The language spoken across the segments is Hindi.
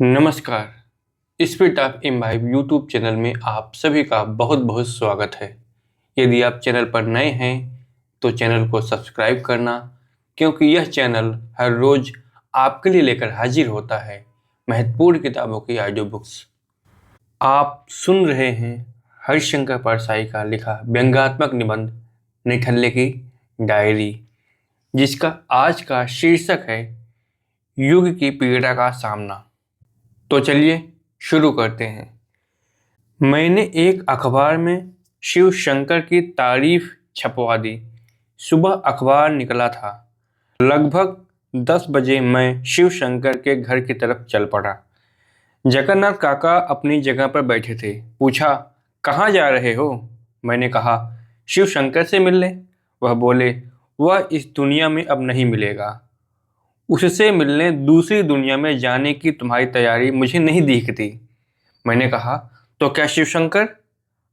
नमस्कार। Spirit of imbibe YouTube channel में आप सभी का बहुत बहुत स्वागत है। यदि आप चैनल पर नए हैं तो चैनल को सब्सक्राइब करना, क्योंकि यह चैनल हर रोज आपके लिए लेकर हाजिर होता है महत्वपूर्ण किताबों की ऑडियो बुक्स। आप सुन रहे हैं हरिशंकर परसाई का लिखा व्यंग्यात्मक निबंध निठल्ले की डायरी, जिसका आज का शीर्षक है युग की पीड़ा का सामना। तो चलिए शुरू करते हैं। मैंने एक अखबार में शिव शंकर की तारीफ छपवा दी। सुबह अखबार निकला था। लगभग 10 बजे मैं शिव शंकर के घर की तरफ चल पड़ा। जगन्नाथ काका अपनी जगह पर बैठे थे। पूछा, कहाँ जा रहे हो? मैंने कहा, शिव शंकर से मिलने। वह बोले, वह इस दुनिया में अब नहीं मिलेगा। उससे मिलने दूसरी दुनिया में जाने की तुम्हारी तैयारी मुझे नहीं दिखती। मैंने कहा, तो क्या शिवशंकर?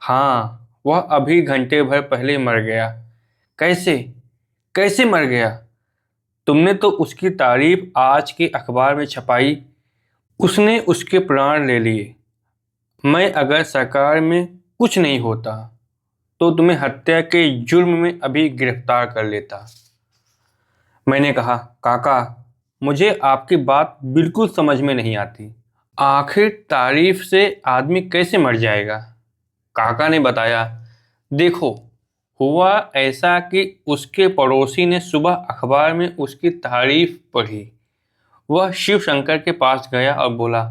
हाँ, वह अभी घंटे भर पहले मर गया। कैसे? कैसे मर गया? तुमने तो उसकी तारीफ आज के अखबार में छपाई। उसने उसके प्राण ले लिए। मैं अगर सरकार में कुछ नहीं होता तो तुम्हें हत्या के जुर्म में अभी गिरफ्तार कर लेता। मैंने कहा, काका, मुझे आपकी बात बिल्कुल समझ में नहीं आती। आखिर तारीफ से आदमी कैसे मर जाएगा? काका ने बताया, देखो, हुआ ऐसा कि उसके पड़ोसी ने सुबह अखबार में उसकी तारीफ पढ़ी। वह शिव शंकर के पास गया और बोला,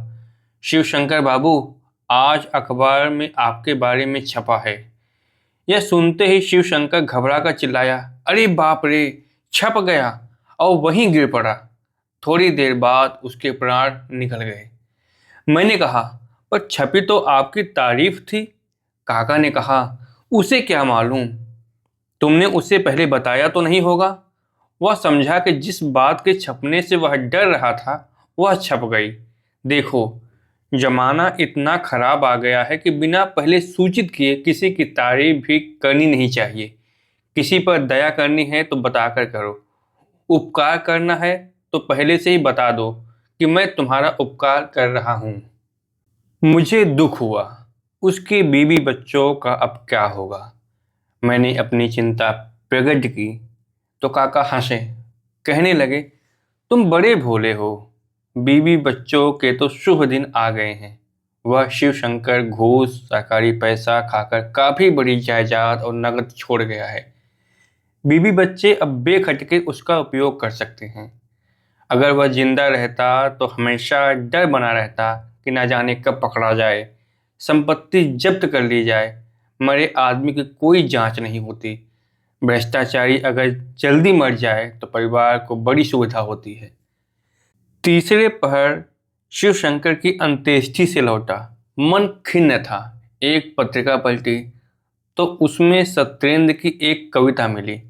शिव शंकर बाबू, आज अखबार में आपके बारे में छपा है। यह सुनते ही शिव शंकर घबरा कर चिल्लाया, अरे बाप रे, छप गया, और वहीं गिर पड़ा। थोड़ी देर बाद उसके प्राण निकल गए। मैंने कहा, पर छपी तो आपकी तारीफ थी। काका ने कहा, उसे क्या मालूम, तुमने उसे पहले बताया तो नहीं होगा। वह समझा कि जिस बात के छपने से वह डर रहा था वह छप गई। देखो, जमाना इतना खराब आ गया है कि बिना पहले सूचित किए किसी की तारीफ भी करनी नहीं चाहिए। किसी पर दया करनी है तो बताकर करो। उपकार करना है तो पहले से ही बता दो कि मैं तुम्हारा उपकार कर रहा हूँ। मुझे दुख हुआ। उसके बीवी बच्चों का अब क्या होगा? मैंने अपनी चिंता प्रकट की तो काका हंसे। कहने लगे, तुम बड़े भोले हो। बीवी बच्चों के तो शुभ दिन आ गए हैं। वह शिव शंकर घूस सरकारी पैसा खाकर काफी बड़ी जायदाद और नकद छोड़ गया है। बीवी बच्चे अब बेखटके उसका उपयोग कर सकते हैं। अगर वह जिंदा रहता तो हमेशा डर बना रहता कि ना जाने कब पकड़ा जाए, संपत्ति जब्त कर ली जाए। मरे आदमी की कोई जांच नहीं होती। भ्रष्टाचारी अगर जल्दी मर जाए तो परिवार को बड़ी सुविधा होती है। तीसरे पहर शिव शंकर की अंत्येष्टि से लौटा। मन खिन्न था। एक पत्रिका पलटी तो उसमें सत्येंद्र की एक कविता मिली।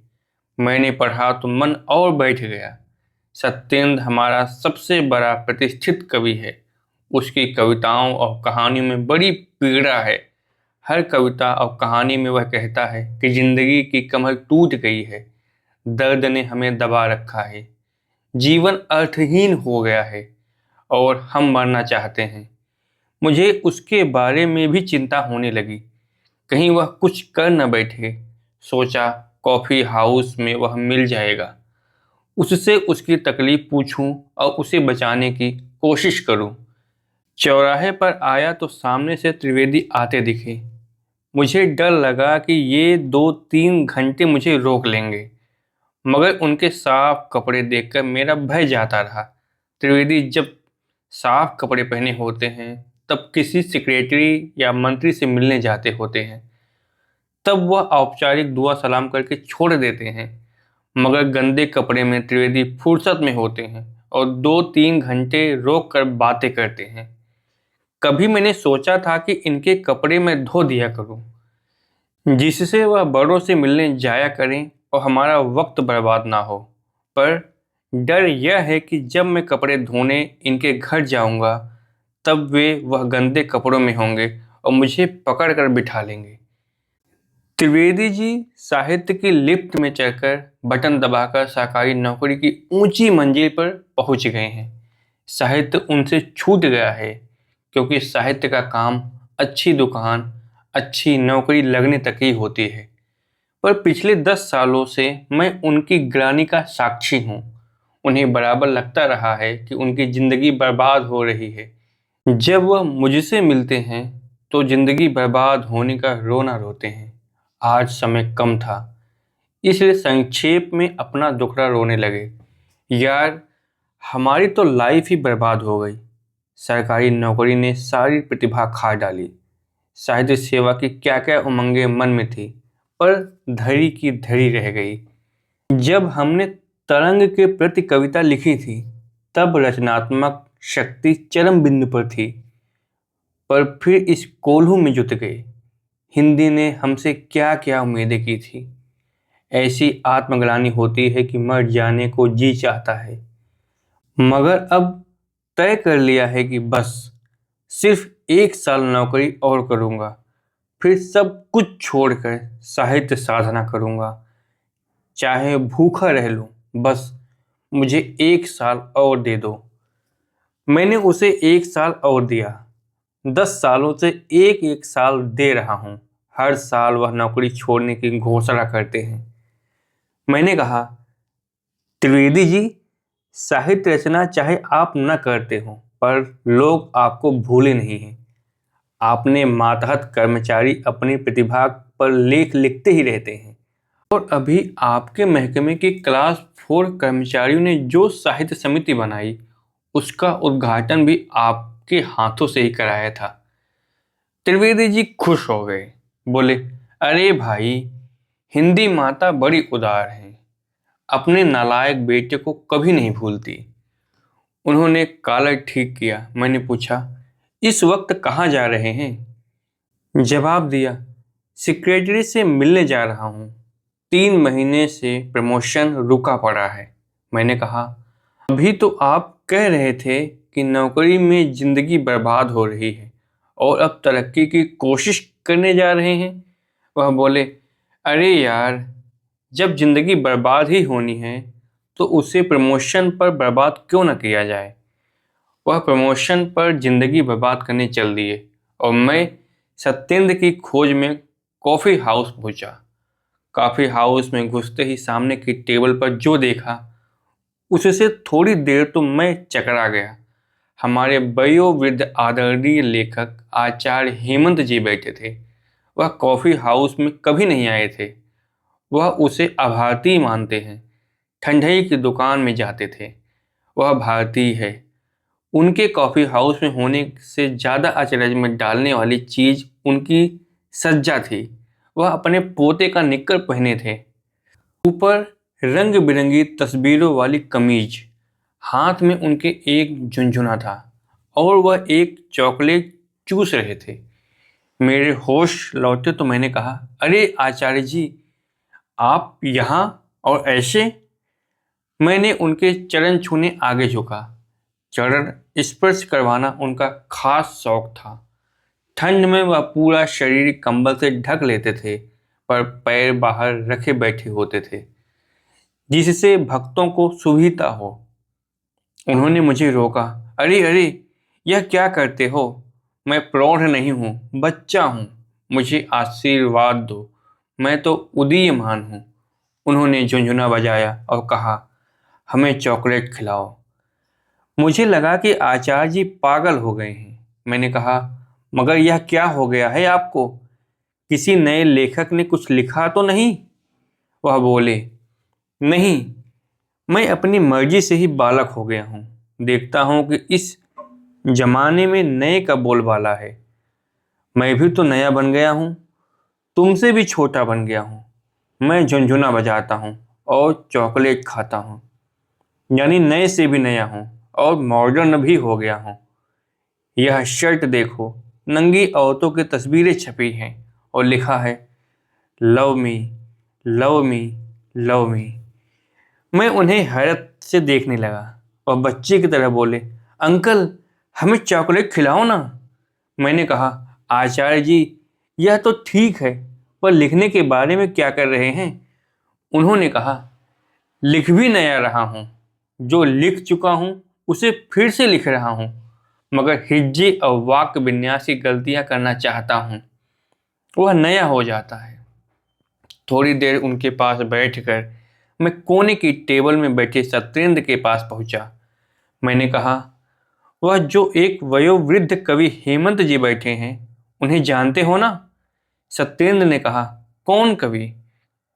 मैंने पढ़ा तो मन और बैठ गया। सत्येंद्र हमारा सबसे बड़ा प्रतिष्ठित कवि है। उसकी कविताओं और कहानियों में बड़ी पीड़ा है। हर कविता और कहानी में वह कहता है कि जिंदगी की कमर टूट गई है, दर्द ने हमें दबा रखा है, जीवन अर्थहीन हो गया है और हम मरना चाहते हैं। मुझे उसके बारे में भी चिंता होने लगी, कहीं वह कुछ कर न बैठे। सोचा, कॉफ़ी हाउस में वह मिल जाएगा, उससे उसकी तकलीफ पूछूं और उसे बचाने की कोशिश करूं। चौराहे पर आया तो सामने से त्रिवेदी आते दिखे। मुझे डर लगा कि ये 2-3 घंटे मुझे रोक लेंगे, मगर उनके साफ कपड़े देखकर मेरा भय जाता रहा। त्रिवेदी जब साफ कपड़े पहने होते हैं तब किसी सेक्रेटरी या मंत्री से मिलने जाते होते हैं, तब वह औपचारिक दुआ सलाम करके छोड़ देते हैं। मगर गंदे कपड़े में त्रिवेदी फुर्सत में होते हैं और 2-3 घंटे रोक कर बातें करते हैं। कभी मैंने सोचा था कि इनके कपड़े मैं धो दिया करूं, जिससे वह बड़ों से मिलने जाया करें और हमारा वक्त बर्बाद ना हो। पर डर यह है कि जब मैं कपड़े धोने इनके घर जाऊंगा तब वे वह गंदे कपड़ों में होंगे और मुझे पकड़ कर बिठा लेंगे। त्रिवेदी जी साहित्य की लिफ्ट में चढ़कर बटन दबाकर सरकारी नौकरी की ऊंची मंजिल पर पहुंच गए हैं। साहित्य उनसे छूट गया है, क्योंकि साहित्य का काम अच्छी दुकान, अच्छी नौकरी लगने तक ही होती है। पर पिछले 10 सालों से मैं उनकी ग्लानि का साक्षी हूँ। उन्हें बराबर लगता रहा है कि उनकी ज़िंदगी बर्बाद हो रही है। जब वह मुझसे मिलते हैं तो ज़िंदगी बर्बाद होने का रोना रोते हैं। आज समय कम था, इसलिए संक्षेप में अपना दुखड़ा रोने लगे। यार, हमारी तो लाइफ ही बर्बाद हो गई। सरकारी नौकरी ने सारी प्रतिभा खा डाली। साहित्य सेवा की क्या क्या उमंगें मन में थी, पर धरी की धरी रह गई। जब हमने तरंग के प्रति कविता लिखी थी, तब रचनात्मक शक्ति चरम बिंदु पर थी, पर फिर इस कोल्हू में जुट गए। हिंदी ने हमसे क्या क्या उम्मीदें की थी। ऐसी आत्मग्लानि होती है कि मर जाने को जी चाहता है, मगर अब तय कर लिया है कि बस सिर्फ 1 साल नौकरी और करूँगा, फिर सब कुछ छोड़कर साहित्य साधना करूँगा। चाहे भूखा रह लूँ, बस मुझे 1 साल और दे दो। मैंने उसे 1 साल और दिया। 10 सालों से एक एक साल दे रहा हूँ। हर साल वह नौकरी छोड़ने की घोषणा करते हैं। मैंने कहा, त्रिवेदी जी, साहित्य रचना चाहे आप न करते हो, पर लोग आपको भूले नहीं हैं। आपने मातहत कर्मचारी अपनी प्रतिभा पर लेख लिखते ही रहते हैं, और अभी आपके महकमे के क्लास 4 कर्मचारियों ने जो साहित्य समिति बनाई, उसका उद्घाटन भी आपके हाथों से ही कराया था। त्रिवेदी जी खुश हो गए, बोले, अरे भाई, हिंदी माता बड़ी उदार है, अपने नालायक बेटे को कभी नहीं भूलती। उन्होंने कॉलर ठीक किया। मैंने पूछा, इस वक्त कहाँ जा रहे हैं? जवाब दिया, सेक्रेटरी से मिलने जा रहा हूँ। 3 महीने से प्रमोशन रुका पड़ा है। मैंने कहा, अभी तो आप कह रहे थे कि नौकरी में जिंदगी बर्बाद हो रही है और अब तरक्की की कोशिश करने जा रहे हैं। वह बोले, अरे यार, जब जिंदगी बर्बाद ही होनी है तो उसे प्रमोशन पर बर्बाद क्यों न किया जाए। वह प्रमोशन पर जिंदगी बर्बाद करने चल दिए और मैं सत्येंद्र की खोज में कॉफ़ी हाउस पहुंचा। कॉफ़ी हाउस में घुसते ही सामने की टेबल पर जो देखा, उससे थोड़ी देर तो मैं चकरा गया। हमारे वयोवृद्ध आदरणीय लेखक आचार्य हेमंत जी बैठे थे। वह कॉफ़ी हाउस में कभी नहीं आए थे। वह उसे अभारतीय मानते हैं। ठंडई की दुकान में जाते थे। वह भारतीय है। उनके कॉफ़ी हाउस में होने से ज़्यादा अचरज में डालने वाली चीज़ उनकी सज्जा थी। वह अपने पोते का निक्कर पहने थे, ऊपर रंग बिरंगी तस्वीरों वाली कमीज। हाथ में उनके एक झुनझुना था और वह एक चॉकलेट चूस रहे थे। मेरे होश लौटे तो मैंने कहा, अरे आचार्य जी, आप यहाँ और ऐसे? मैंने उनके चरण छूने आगे झुका। चरण स्पर्श करवाना उनका खास शौक था। ठंड में वह पूरा शरीर कंबल से ढक लेते थे, पर पैर बाहर रखे बैठे होते थे, जिससे भक्तों को सुविधा हो। उन्होंने मुझे रोका, अरे अरे, यह क्या करते हो? मैं प्रौढ़ नहीं हूँ, बच्चा हूँ, मुझे आशीर्वाद दो, मैं तो उदीयमान हूँ। उन्होंने झुनझुना बजाया और कहा, हमें चॉकलेट खिलाओ। मुझे लगा कि आचार्य जी पागल हो गए हैं। मैंने कहा, मगर यह क्या हो गया है आपको? किसी नए लेखक ने कुछ लिखा तो नहीं? वह बोले, नहीं, मैं अपनी मर्जी से ही बालक हो गया हूँ। देखता हूँ कि इस जमाने में नए का बोलबाला है। मैं भी तो नया बन गया हूँ, तुमसे भी छोटा बन गया हूँ। मैं झुनझुना बजाता हूँ और चॉकलेट खाता हूँ, यानी नए से भी नया हूँ और मॉडर्न भी हो गया हूँ। यह शर्ट देखो, नंगी औरतों की तस्वीरें छपी हैं और लिखा है, love me, love me, love me. मैं उन्हें हैरत से देखने लगा और बच्चे की तरह बोले, अंकल, हमें चॉकलेट खिलाओ ना। मैंने कहा, आचार्य जी, यह तो ठीक है, पर लिखने के बारे में क्या कर रहे हैं? उन्होंने कहा, लिख भी नया रहा हूँ। जो लिख चुका हूँ उसे फिर से लिख रहा हूँ, मगर हिज्जे और वाक्य विन्यास की गलतियाँ करना चाहता हूँ। वह नया हो जाता है। थोड़ी देर उनके पास बैठकर मैं कोने की टेबल में बैठे सत्येंद्र के पास पहुंचा। मैंने कहा, वह जो एक वयोवृद्ध कवि हेमंत जी बैठे हैं, उन्हें जानते हो ना? सत्येंद्र ने कहा, कौन कवि?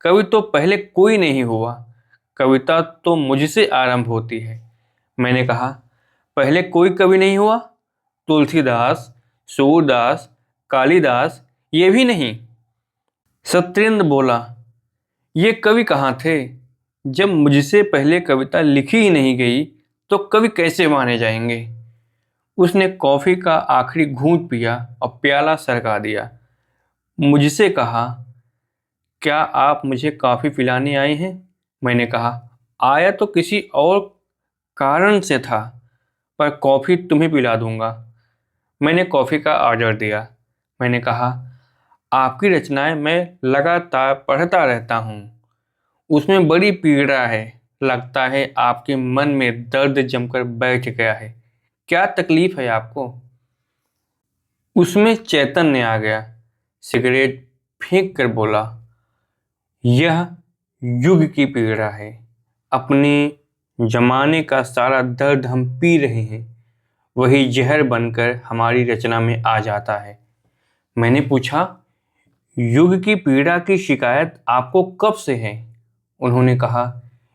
कवि तो पहले कोई नहीं हुआ। कविता तो मुझसे आरंभ होती है। मैंने कहा, पहले कोई कवि नहीं हुआ? तुलसीदास, सूरदास, कालिदास, ये भी नहीं? सत्येंद्र बोला, ये कवि कहाँ थे? जब मुझसे पहले कविता लिखी ही नहीं गई तो कवि कैसे माने जाएंगे? उसने कॉफी का आखिरी घूंट पिया और प्याला सरका दिया। मुझसे कहा, क्या आप मुझे कॉफी पिलाने आए हैं? मैंने कहा, आया तो किसी और कारण से था, पर कॉफी तुम्हें पिला दूंगा। मैंने कॉफी का ऑर्डर दिया। मैंने कहा, आपकी रचनाएं मैं लगातार पढ़ता रहता हूँ। उसमें बड़ी पीड़ा है। लगता है आपके मन में दर्द जमकर बैठ गया है। क्या तकलीफ है आपको? उसमें चैतन्य आ गया। सिगरेट फेंक कर बोला, यह युग की पीड़ा है। अपने जमाने का सारा दर्द हम पी रहे हैं। वही जहर बनकर हमारी रचना में आ जाता है। मैंने पूछा, युग की पीड़ा की शिकायत आपको कब से है? उन्होंने कहा,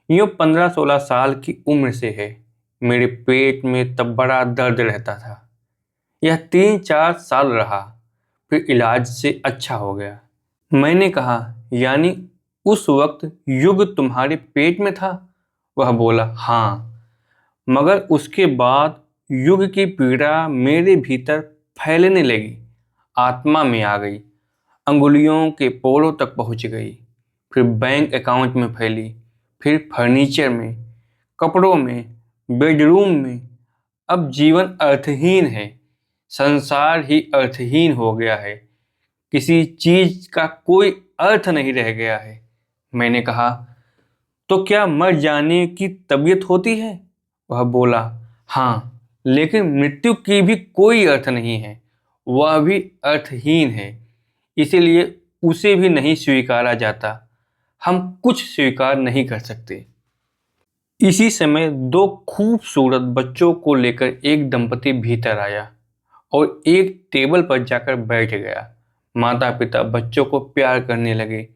यूँ 15-16 साल की उम्र से है। मेरे पेट में तब बड़ा दर्द रहता था। यह 3-4 साल रहा, फिर इलाज से अच्छा हो गया। मैंने कहा, यानी उस वक्त युग तुम्हारे पेट में था? वह बोला, हाँ, मगर उसके बाद युग की पीड़ा मेरे भीतर फैलने लगी, आत्मा में आ गई, अंगुलियों के पोरों तक पहुंच गई, फिर बैंक अकाउंट में फैली, फिर फर्नीचर में, कपड़ों में, बेडरूम में। अब जीवन अर्थहीन है। संसार ही अर्थहीन हो गया है। किसी चीज का कोई अर्थ नहीं रह गया है। मैंने कहा, तो क्या मर जाने की तबीयत होती है? वह बोला, हाँ, लेकिन मृत्यु की भी कोई अर्थ नहीं है। वह भी अर्थहीन है, इसीलिए उसे भी नहीं स्वीकारा जाता। हम कुछ स्वीकार नहीं कर सकते। इसी समय दो खूबसूरत बच्चों को लेकर एक दंपति भीतर आया और एक टेबल पर जाकर बैठ गया। माता पिता बच्चों को प्यार करने लगे।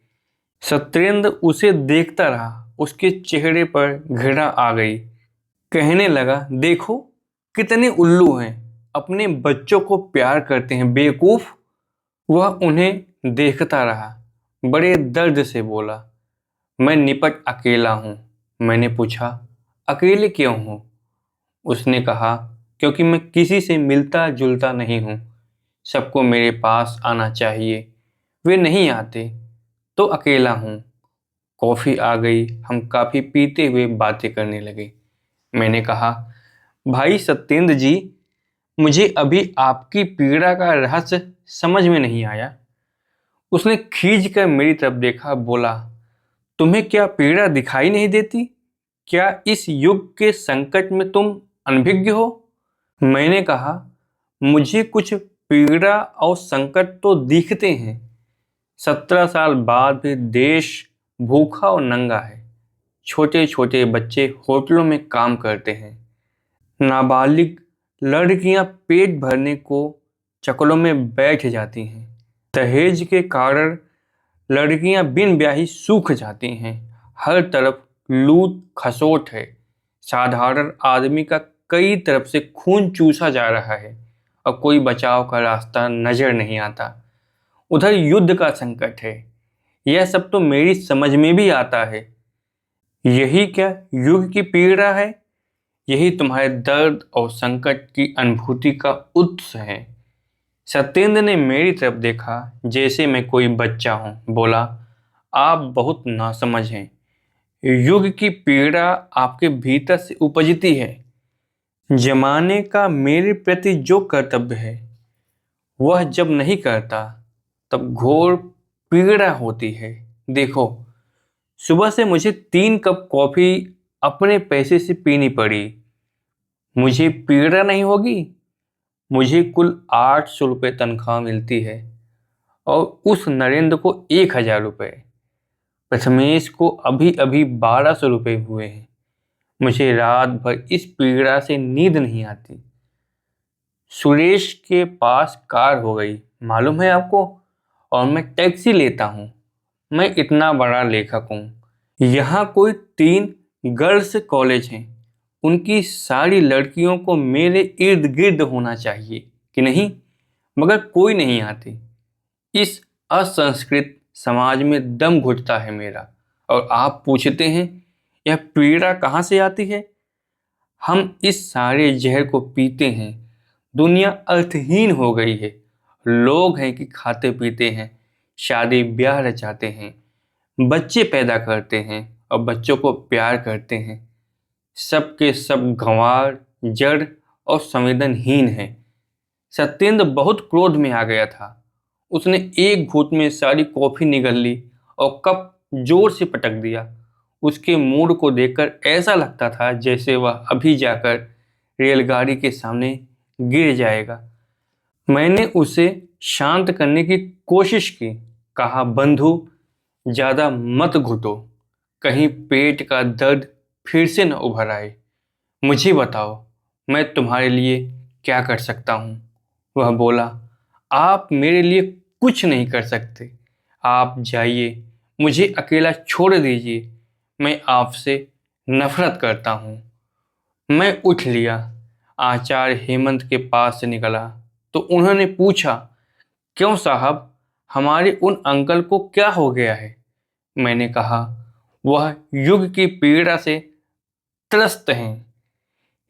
सत्येंद्र उसे देखता रहा। उसके चेहरे पर घृणा आ गई। कहने लगा, देखो कितने उल्लू हैं, अपने बच्चों को प्यार करते हैं, बेवकूफ। वह उन्हें देखता रहा। बड़े दर्द से बोला, मैं निपट अकेला हूँ। मैंने पूछा, अकेले क्यों हो? उसने कहा, क्योंकि मैं किसी से मिलता जुलता नहीं हूँ। सबको मेरे पास आना चाहिए, वे नहीं आते तो अकेला हूँ। कॉफ़ी आ गई। हम काफ़ी पीते हुए बातें करने लगे। मैंने कहा, भाई सत्येंद्र जी, मुझे अभी आपकी पीड़ा का रहस्य समझ में नहीं आया। उसने खींच कर मेरी तरफ देखा, बोला, तुम्हें क्या पीड़ा दिखाई नहीं देती? क्या इस युग के संकट में तुम अनभिज्ञ हो? मैंने कहा, मुझे कुछ पीड़ा और संकट तो दिखते हैं। 17 साल बाद भी देश भूखा और नंगा है। छोटे छोटे बच्चे होटलों में काम करते हैं। नाबालिग लड़कियां पेट भरने को चक्करों में बैठ जाती हैं। दहेज के कारण लड़कियां बिन ब्याही सूख जाती हैं। हर तरफ लूट खसोट है। साधारण आदमी का कई तरफ से खून चूसा जा रहा है और कोई बचाव का रास्ता नजर नहीं आता। उधर युद्ध का संकट है। यह सब तो मेरी समझ में भी आता है। यही क्या युग की पीड़ा है? यही तुम्हारे दर्द और संकट की अनुभूति का उत्स है। सत्येंद्र ने मेरी तरफ देखा जैसे मैं कोई बच्चा हूं। बोला, आप बहुत नासमझ हैं। युग की पीड़ा आपके भीतर से उपजती है। जमाने का मेरे प्रति जो कर्तव्य है, वह जब नहीं करता तब घोर पीड़ा होती है। देखो, सुबह से मुझे 3 कप कॉफ़ी अपने पैसे से पीनी पड़ी। मुझे पीड़ा नहीं होगी। मुझे कुल 800 रुपये तनख्वाह मिलती है और उस नरेंद्र को 1000 रुपये। प्रथमेश को अभी अभी 1200 रुपये हुए हैं। मुझे रात भर इस पीड़ा से नींद नहीं आती। सुरेश के पास कार हो गई, मालूम है आपको, और मैं टैक्सी लेता हूँ। मैं इतना बड़ा लेखक हूँ। यहाँ कोई 3 गर्ल्स कॉलेज हैं। उनकी सारी लड़कियों को मेरे इर्द गिर्द होना चाहिए कि नहीं, मगर कोई नहीं आती। इस असंस्कृत समाज में दम घुटता है मेरा। और आप पूछते हैं यह पीड़ा कहाँ से आती है। हम इस सारे जहर को पीते हैं। दुनिया अर्थहीन हो गई है। लोग हैं कि खाते पीते हैं, शादी ब्याह रचाते हैं, बच्चे पैदा करते हैं और बच्चों को प्यार करते हैं। सब के सब गंवार, जड़ और संवेदनहीन है। सत्येंद्र बहुत क्रोध में आ गया था। उसने एक घूंट में सारी कॉफी निगल ली और कप जोर से पटक दिया। उसके मूड को देखकर ऐसा लगता था जैसे वह अभी जाकर रेलगाड़ी के सामने गिर जाएगा। मैंने उसे शांत करने की कोशिश की। कहा, बंधु, ज्यादा मत घुटो, कहीं पेट का दर्द फिर से न उभर आए। मुझे बताओ, मैं तुम्हारे लिए क्या कर सकता हूँ। वह बोला, आप मेरे लिए कुछ नहीं कर सकते। आप जाइए, मुझे अकेला छोड़ दीजिए। मैं आपसे नफरत करता हूँ। मैं उठ लिया, आचार्य हेमंत के पास से निकला तो उन्होंने पूछा, क्यों साहब, हमारे उन अंकल को क्या हो गया है। मैंने कहा, वह युग की पीड़ा से त्रस्त हैं।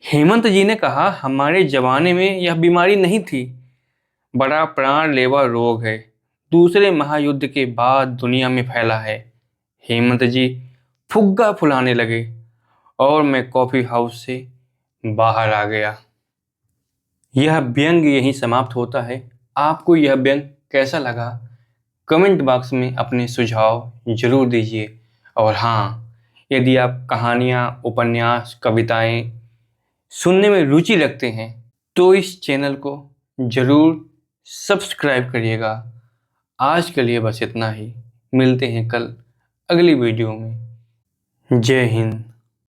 हेमंत जी ने कहा, हमारे जमाने में यह बीमारी नहीं थी। बड़ा प्राणलेवा रोग है। दूसरे महायुद्ध के बाद दुनिया में फैला है। हेमंत जी फुग्गा फुलाने लगे और मैं कॉफी हाउस से बाहर आ गया। यह व्यंग यहीं समाप्त होता है। आपको यह व्यंग कैसा लगा, कमेंट बॉक्स में अपने सुझाव जरूर दीजिए। और हाँ, यदि आप कहानियाँ, उपन्यास, कविताएं सुनने में रुचि रखते हैं तो इस चैनल को जरूर सब्सक्राइब करिएगा। आज के लिए बस इतना ही। मिलते हैं कल अगली वीडियो में। जय हिंद।